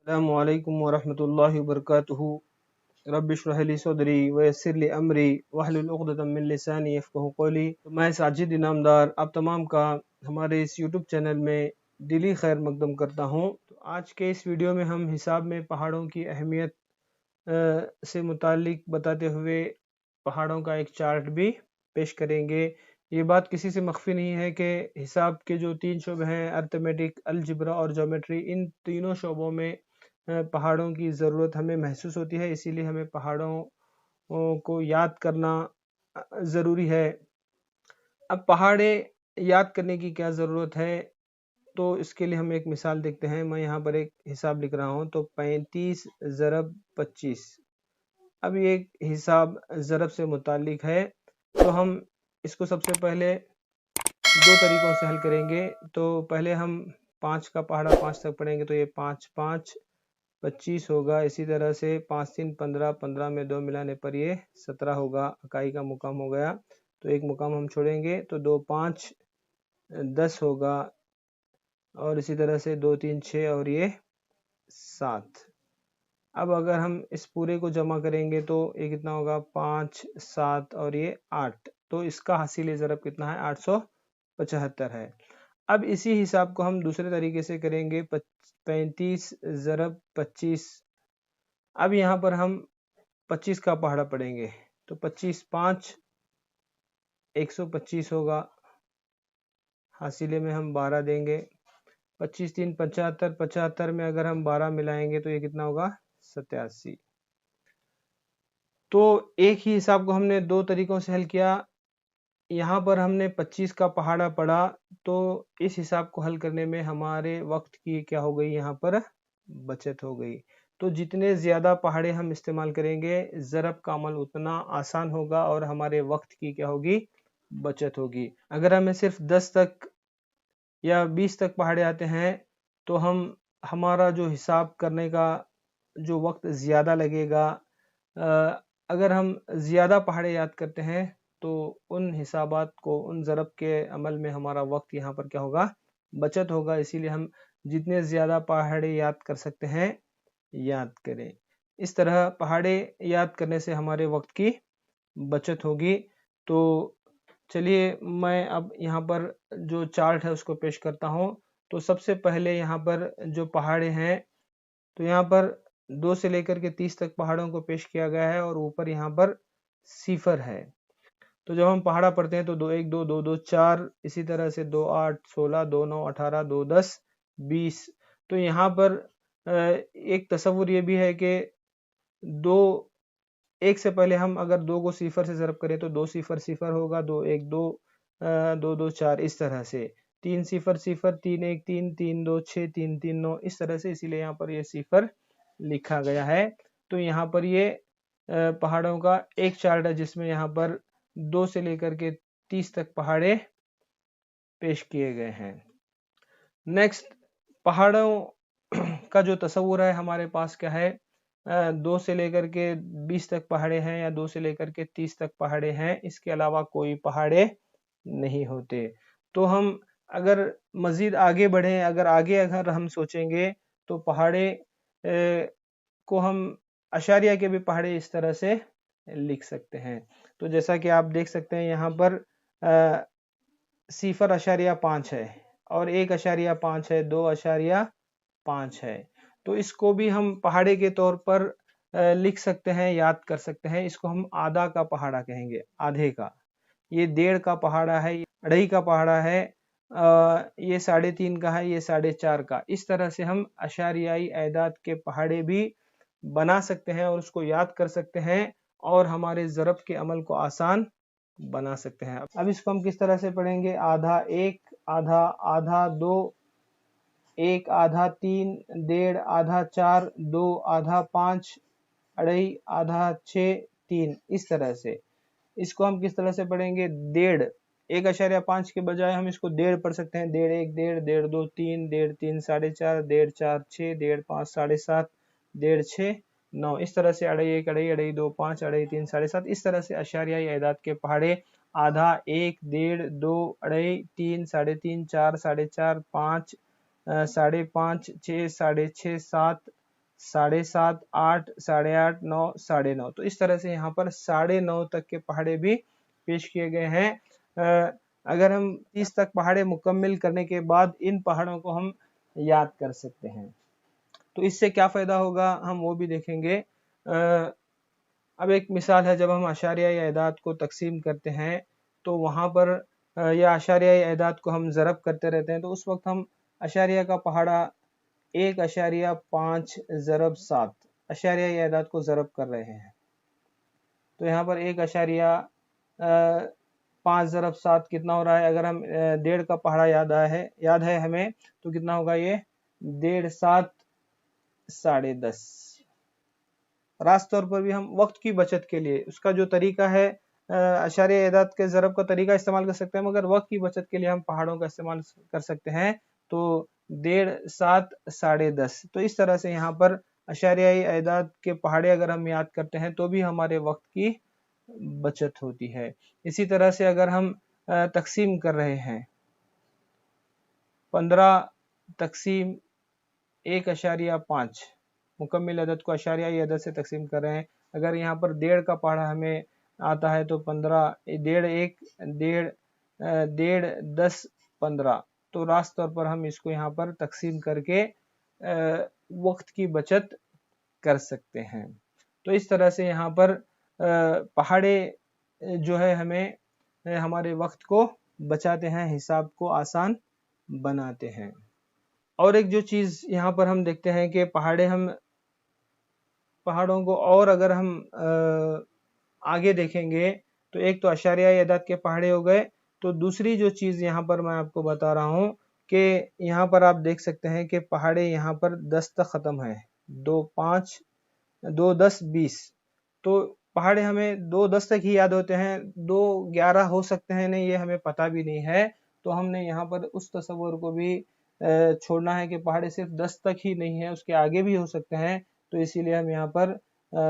अस्सलामुअलैकुम वरहमतुल्लाहि वबरकातुहू। रब्बि इश्रह ली सदरी वयस्सिर ली अमरी वहलुल उक़दतम मिन लिसानी यफ़क़हू क़ौली। मैं साजिद इनामदार आप तमाम का हमारे इस यूट्यूब चैनल में दिली खैर मकदम करता हूँ। तो आज के इस वीडियो में हम हिसाब में पहाड़ों की अहमियत से मुतालिक बताते हुए पहाड़ों का एक चार्ट भी पेश करेंगे। ये बात किसी से मख्फी नहीं है कि हिसाब के जो 3 शोबे हैं, अर्थमेटिक, अलजिब्रा और ज्योमेट्री, इन तीनों शोबों में पहाड़ों की ज़रूरत हमें महसूस होती है। इसीलिए हमें पहाड़ों को याद करना ज़रूरी है। अब पहाड़े याद करने की क्या ज़रूरत है, तो इसके लिए हम एक मिसाल देखते हैं। मैं यहाँ पर एक हिसाब लिख रहा हूँ, तो 35 ज़रब 25। अब ये एक हिसाब ज़रब से मुतालिक है, तो हम इसको सबसे पहले 2 तरीक़ों से हल करेंगे। तो पहले हम 5 का पहाड़ा 5 तक पढ़ेंगे, तो ये 5 5 25 होगा। इसी तरह से 5 3 15, 15 में 2 मिलाने पर ये 17 होगा। इकाई का मुकाम हो गया, तो एक मुकाम हम छोड़ेंगे, तो 2 5 10 होगा। और इसी तरह से 2 3 6 और ये 7। अब अगर हम इस पूरे को जमा करेंगे तो ये कितना होगा, 5 7 और ये 8। तो इसका हासिल ज़रब कितना है, 875 है। अब इसी हिसाब को हम दूसरे तरीके से करेंगे, 35 ज़रब 25। अब यहाँ पर हम 25 का पहाड़ा पढ़ेंगे, तो 25 5 125 होगा। हासिले में हम 12 देंगे। 25 3 75, 75 में अगर हम 12 मिलाएंगे तो ये कितना होगा, 87। तो एक ही हिसाब को हमने 2 तरीकों से हल किया। यहाँ पर हमने 25 का पहाड़ा पढ़ा, तो इस हिसाब को हल करने में हमारे वक्त की क्या हो गई, यहाँ पर बचत हो गई। तो जितने ज़्यादा पहाड़े हम इस्तेमाल करेंगे, ज़रब का अमल उतना आसान होगा और हमारे वक्त की क्या होगी, बचत होगी। अगर हमें सिर्फ 10 तक या 20 तक पहाड़े आते हैं, तो हमारा जो हिसाब करने का जो वक्त ज़्यादा लगेगा। अगर हम ज़्यादा पहाड़े याद करते हैं, तो उन हिसाबात को, उन ज़रब के अमल में हमारा वक्त यहाँ पर क्या होगा, बचत होगा। इसीलिए हम जितने ज़्यादा पहाड़े याद कर सकते हैं, याद करें। इस तरह पहाड़े याद करने से हमारे वक्त की बचत होगी। तो चलिए मैं अब यहाँ पर जो चार्ट है उसको पेश करता हूँ। तो सबसे पहले यहाँ पर जो पहाड़े हैं, तो यहाँ पर 2 से लेकर के 30 तक पहाड़ों को पेश किया गया है और ऊपर यहाँ पर सिफर है। तो जब हम पहाड़ा पढ़ते हैं तो 2 1 2 2 2 4, इसी तरह से 2 8 16 2 9 18 2 10 20। तो यहाँ पर एक तसव्वुर ये भी है कि 2 1 से पहले हम अगर 2 को सिफर से ज़रब करें तो 2 सिफर सिफर होगा, 2 1 2 2 2 4, इस तरह से 3 सिफर सिफर 3 1 3 3 2 6 3 3 9, इस तरह से। इसीलिए यहाँ पर ये सिफर लिखा गया है। तो यहाँ पर ये पहाड़ों का एक चार्ट है जिसमें यहाँ पर 2 से लेकर के 30 तक पहाड़े पेश किए गए हैं। नेक्स्ट, पहाड़ों का जो तस्वुर है हमारे पास क्या है, 2 से लेकर के 20 तक पहाड़े हैं या 2 से लेकर के 30 तक पहाड़े हैं, इसके अलावा कोई पहाड़े नहीं होते। तो हम अगर मज़ीद आगे बढ़ें, अगर हम सोचेंगे, तो पहाड़े को हम अशारिया के भी पहाड़े इस तरह से लिख सकते हैं। तो जैसा कि आप देख सकते हैं यहाँ पर 0.5 है और 1.5 है, 2.5 है। तो इसको भी हम पहाड़े के तौर पर लिख सकते हैं, याद कर सकते हैं। इसको हम आधा का पहाड़ा कहेंगे, आधे का। ये 1.5 का पहाड़ा है, 2.5 का पहाड़ा है, ये 3.5 का है, ये 4.5 का। इस तरह से हम अशारियाई एदाद के पहाड़े भी बना सकते हैं और उसको याद कर सकते हैं और हमारे ज़रब के अमल को आसान बना सकते हैं। अब इसको हम किस तरह से पढ़ेंगे, आधा 1, आधा आधा 2, 1 आधा 3, 1.5 आधा 4, 2 आधा 5, 2.5 आधा 6, 3, इस तरह से। इसको हम किस तरह से पढ़ेंगे, 1.5 1.5 के बजाय हम इसको 1.5 पढ़ सकते हैं। 1.5 1 1.5 1.5 2 3 1.5 3 4.5 1.5 4 6 1.5 5 7.5 1.5 6 9, इस तरह से 2.5 1 2.5 2.5 2 5 2.5 3 7.5, इस तरह से अशारियाई एदाद के पहाड़े आधा 1 1.5 2 2.5 3 3.5 4 4.5 5 5.5 6 6.5 7 7.5, 8, 8.5, 9, 9.5। तो इस तरह से यहाँ पर 9.5 तक के पहाड़े भी पेश किए गए हैं। अगर हम 30 तक पहाड़े मुकम्मल करने के बाद इन पहाड़ों को हम याद कर सकते हैं, तो इससे क्या फ़ायदा होगा हम वो भी देखेंगे। अब एक मिसाल है, जब हम अशारिया या एदाद को तकसीम करते हैं तो वहाँ पर या अशारिया या एदाद को हम ज़रब करते रहते हैं, तो उस वक्त हम अशारिया का पहाड़ा 1.5 ज़रब 7 अशारिया या एदाद को ज़रब कर रहे हैं। तो यहाँ पर 1.5 ज़रब 7 कितना हो रहा है? अगर हम 1.5 का पहाड़ा याद है हमें, तो कितना होगा ये? 1.5 7 10.5। रास्त तौर पर भी हम वक्त की बचत के लिए उसका जो तरीका है अशारिया एदाद के ज़रब का तरीका इस्तेमाल कर सकते हैं, मगर वक्त की बचत के लिए हम पहाड़ों का इस्तेमाल कर सकते हैं। तो 1.5 7 10.5। तो इस तरह से यहाँ पर अशारिया एदाद के पहाड़े अगर हम याद करते हैं तो भी हमारे वक्त की बचत होती है। इसी तरह से अगर हम तकसीम कर रहे हैं, 15 तकसीम 1.5 मुकम्मल अदद को अशारिया अदद से तकसीम कर रहे हैं। अगर यहाँ पर 1.5 का पहाड़ा हमें आता है तो 15, 1.5 1.5 10 15। तो रास्त तौर पर हम इसको यहाँ पर तकसीम करके वक्त की बचत कर सकते हैं। तो इस तरह से यहाँ पर पहाड़े जो है हमें हमारे वक्त को बचाते हैं, हिसाब को आसान बनाते हैं। और एक जो चीज़ यहाँ पर हम देखते हैं कि पहाड़ों को और अगर हम आगे देखेंगे तो एक तो अशारिया एदाद के पहाड़े हो गए। तो दूसरी जो चीज़ यहाँ पर मैं आपको बता रहा हूँ कि यहाँ पर आप देख सकते हैं कि पहाड़े यहाँ पर 10 तक ख़त्म है, 2 5 2 10 20। तो पहाड़े हमें 2 10 तक ही याद होते हैं, 2 11 हो सकते हैं नहीं, ये हमें पता भी नहीं है। तो हमने यहाँ पर उस तस्वुर को भी छोड़ना है कि पहाड़े सिर्फ 10 तक ही नहीं है, उसके आगे भी हो सकते हैं। तो इसीलिए हम यहाँ पर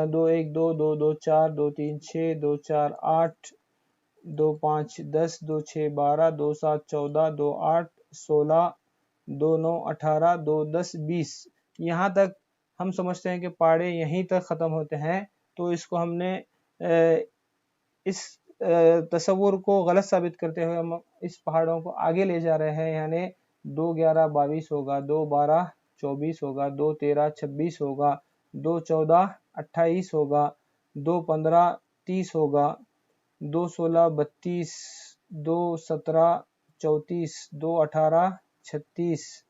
2 1 2 2 2 4 2 3 6 2 4 8 2 5 10 2 6 12 2 7 14 2 8 16 2 9 18 2 10 20 यहाँ तक हम समझते हैं कि पहाड़े यहीं तक ख़त्म होते हैं। तो इसको हमने इस तस्वुर को गलत साबित करते हुए हम इस पहाड़ों को आगे ले जा रहे हैं, यानी 2 11 22 होगा, 2 12 24 होगा, 2 13 26 होगा, 2 14 28 होगा, 2 15 30 होगा, 2 16 32, 2 17 34, 2 18 36,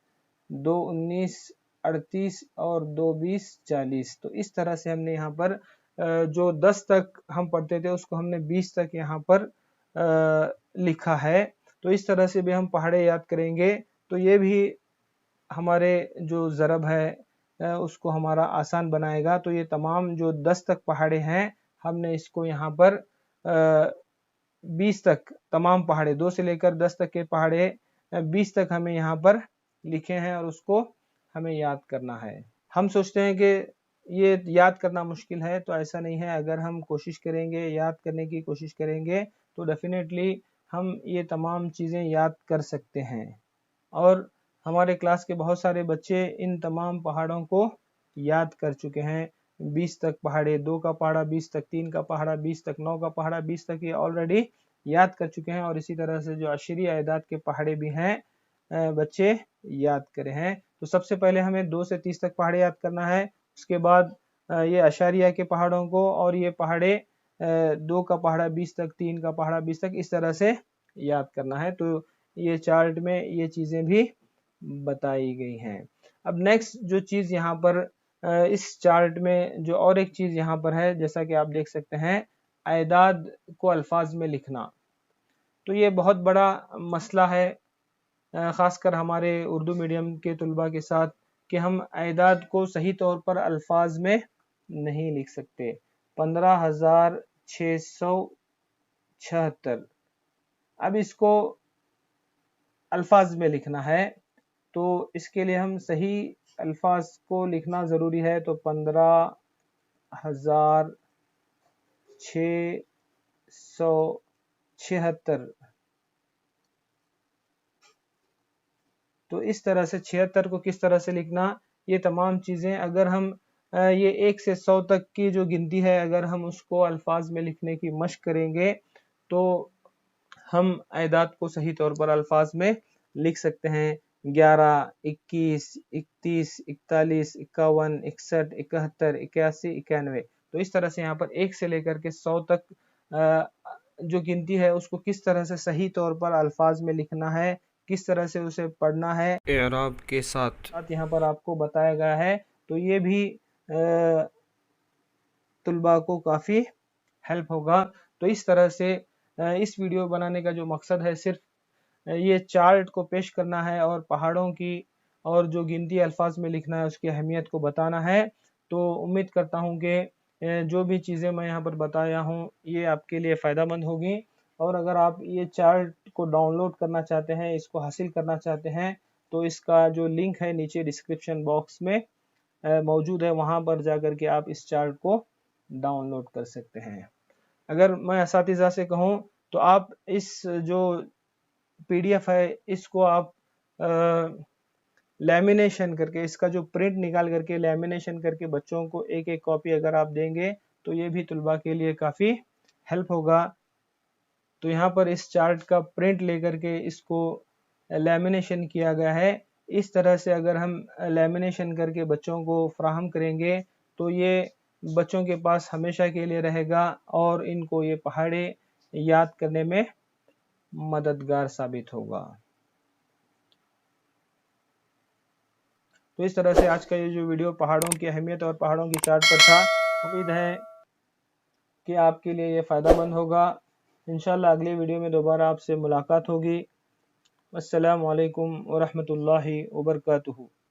2 19 38 और 2 20 40। तो इस तरह से हमने यहाँ पर जो 10 तक हम पढ़ते थे उसको हमने 20 तक यहाँ पर लिखा है। तो इस तरह से भी हम पहाड़े याद करेंगे तो ये भी हमारे जो ज़रब है उसको हमारा आसान बनाएगा। तो ये तमाम जो 10 तक पहाड़े हैं हमने इसको यहाँ पर 20 तक तमाम पहाड़े 2 से लेकर 10 तक के पहाड़े 20 तक हमें यहाँ पर लिखे हैं और उसको हमें याद करना है। हम सोचते हैं कि ये याद करना मुश्किल है, तो ऐसा नहीं है। अगर हम कोशिश करेंगे, याद करने की कोशिश करेंगे तो डेफिनेटली हम ये तमाम चीज़ें याद कर सकते हैं। और हमारे क्लास के बहुत सारे बच्चे इन तमाम पहाड़ों को याद कर चुके हैं। 20 तक पहाड़े, 2 का पहाड़ा 20 तक, 3 का पहाड़ा 20 तक, 9 का पहाड़ा 20 तक ये ऑलरेडी याद कर चुके हैं। और इसी तरह से जो अशरी एदाद के पहाड़े भी हैं बच्चे याद करे हैं। तो सबसे पहले हमें 2 से 30 तक पहाड़े याद करना है। उसके बाद ये अशारिया के पहाड़ों को और ये पहाड़े 2 का पहाड़ा 20 तक, 3 का पहाड़ा 20 तक इस तरह से याद करना है। तो ये चार्ट में ये चीज़ें भी बताई गई हैं। अब नेक्स्ट जो चीज़ यहाँ पर इस चार्ट में जो और एक चीज़ यहाँ पर है, जैसा कि आप देख सकते हैं, एदाद को अल्फाज में लिखना। तो ये बहुत बड़ा मसला है ख़ासकर हमारे उर्दू मीडियम के तलबा के साथ कि हम एदाद को सही तौर पर अल्फाज में नहीं लिख सकते। 15,676। अब इसको अल्फाज में लिखना है तो इसके लिए हम सही अल्फाज को लिखना ज़रूरी है। तो 15,676। तो इस तरह से 76 को किस तरह से लिखना, ये तमाम चीज़ें अगर हम یہ 1 سے 100 تک کی جو گنتی ہے اگر ہم اس کو الفاظ میں لکھنے کی مشق کریں گے تو ہم اعداد کو صحیح طور پر الفاظ میں لکھ سکتے ہیں۔ 11، 21، 31، 41، 51، 61، 71، 81، 91۔ تو اس طرح سے یہاں پر 1 سے لے کر کے 100 تک جو گنتی ہے اس کو کس طرح سے صحیح طور پر الفاظ میں لکھنا ہے، کس طرح سے اسے پڑھنا ہے اعراب کے ساتھ یہاں پر آپ کو بتایا گیا ہے۔ تو یہ بھی طلباء کو کافی ہیلپ ہوگا۔ تو اس طرح سے اس ویڈیو بنانے کا جو مقصد ہے صرف یہ چارٹ کو پیش کرنا ہے اور پہاڑوں کی اور جو گنتی الفاظ میں لکھنا ہے اس کی اہمیت کو بتانا ہے۔ تو امید کرتا ہوں کہ جو بھی چیزیں میں یہاں پر بتایا ہوں یہ آپ کے لیے فائدہ مند ہوگی، اور اگر آپ یہ چارٹ کو ڈاؤن لوڈ کرنا چاہتے ہیں، اس کو حاصل کرنا چاہتے ہیں، تو اس کا جو لنک ہے نیچے ڈسکرپشن باکس میں موجود ہے، وہاں پر جا کر کے آپ اس چارٹ کو ڈاؤن لوڈ کر سکتے ہیں۔ اگر میں اساتذہ سے کہوں تو آپ اس جو پی ڈی ایف ہے اس کو آپ لیمینیشن کر کے، اس کا جو پرنٹ نکال کر کے لیمینیشن کر کے بچوں کو ایک ایک کاپی اگر آپ دیں گے تو یہ بھی طلباء کے لیے کافی ہیلپ ہوگا۔ تو یہاں پر اس چارٹ کا پرنٹ لے کر کے اس کو لیمینیشن کیا گیا ہے۔ اس طرح سے اگر ہم لیمینیشن کر کے بچوں کو فراہم کریں گے تو یہ بچوں کے پاس ہمیشہ کے لیے رہے گا اور ان کو یہ پہاڑے یاد کرنے میں مددگار ثابت ہوگا۔ تو اس طرح سے آج کا یہ جو ویڈیو پہاڑوں کی اہمیت اور پہاڑوں کی چارٹ پر تھا، امید ہے کہ آپ کے لیے یہ فائدہ مند ہوگا۔ انشاءاللہ اگلی ویڈیو میں دوبارہ آپ سے ملاقات ہوگی۔ السلام علیکم ورحمۃ اللہ وبرکاتہ۔